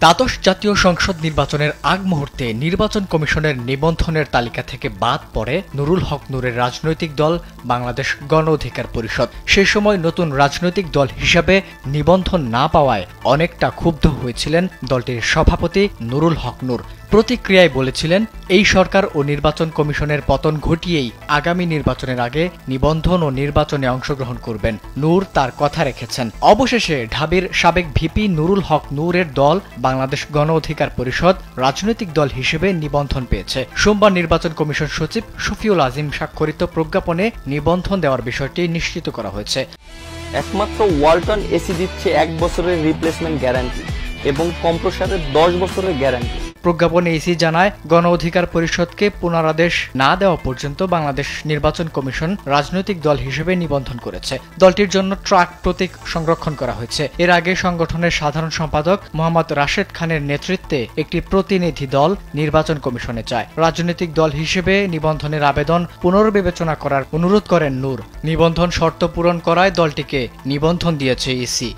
দ্বাদশ জাতীয় সংসদ নির্বাচনের আগ মুহূর্তে নির্বাচন কমিশনের নিবন্ধনের তালিকা থেকে বাদ পড়ে নুরুল হক নূরের রাজনৈতিক দল বাংলাদেশ গণ অধিকার পরিষদ। সে সময় নতুন রাজনৈতিক দল হিসাবে নিবন্ধন না পাওয়ায় অনেকটা ক্ষুব্ধ হয়েছিলেন দলটির সভাপতি নুরুল হক নূর। প্রতিক্রিয়ায় বলেছিলেন, এই সরকার ও নির্বাচন কমিশনের পতন ঘটিয়েই আগামী নির্বাচনের আগে নিবন্ধন ও নির্বাচনে অংশগ্রহণ করবেন। নূর তার কথা রেখেছেন। অবশেষে ঢাবির সাবেক ভিপি নুরুল হক নূরের দল বাংলাদেশ গণ অধিকার পরিষদ রাজনৈতিক দল হিসেবে নিবন্ধন পেয়েছে। সোমবার নির্বাচন কমিশন সচিব শফিউল আজিম স্বাক্ষরিত প্রজ্ঞাপনে নিবন্ধন দেওয়ার বিষয়টি নিশ্চিত করা হয়েছে। একমাত্র ওয়ালটন এসি দিচ্ছে 1 বছরের রিপ্লেসমেন্ট গ্যারান্টি এবং কম্প্রেসরের 10 বছরের গ্যারান্টি। প্রজ্ঞাপনে ইসি জানায়, গণ অধিকার পরিষদকে পুনরাদেশ না দেওয়া পর্যন্ত বাংলাদেশ নির্বাচন কমিশন রাজনৈতিক দল হিসেবে নিবন্ধন করেছে। দলটির জন্য ট্রাক প্রতীক সংরক্ষণ করা হয়েছে। এর আগে সংগঠনের সাধারণ সম্পাদক মোহাম্মদ রাশেদ খানের নেতৃত্বে একটি প্রতিনিধি দল নির্বাচন কমিশনে যায়। রাজনৈতিক দল হিসেবে নিবন্ধনের আবেদন পুনর্বিবেচনা করার অনুরোধ করেন নূর। নিবন্ধন শর্ত পূরণ করায় দলটিকে নিবন্ধন দিয়েছে ইসি।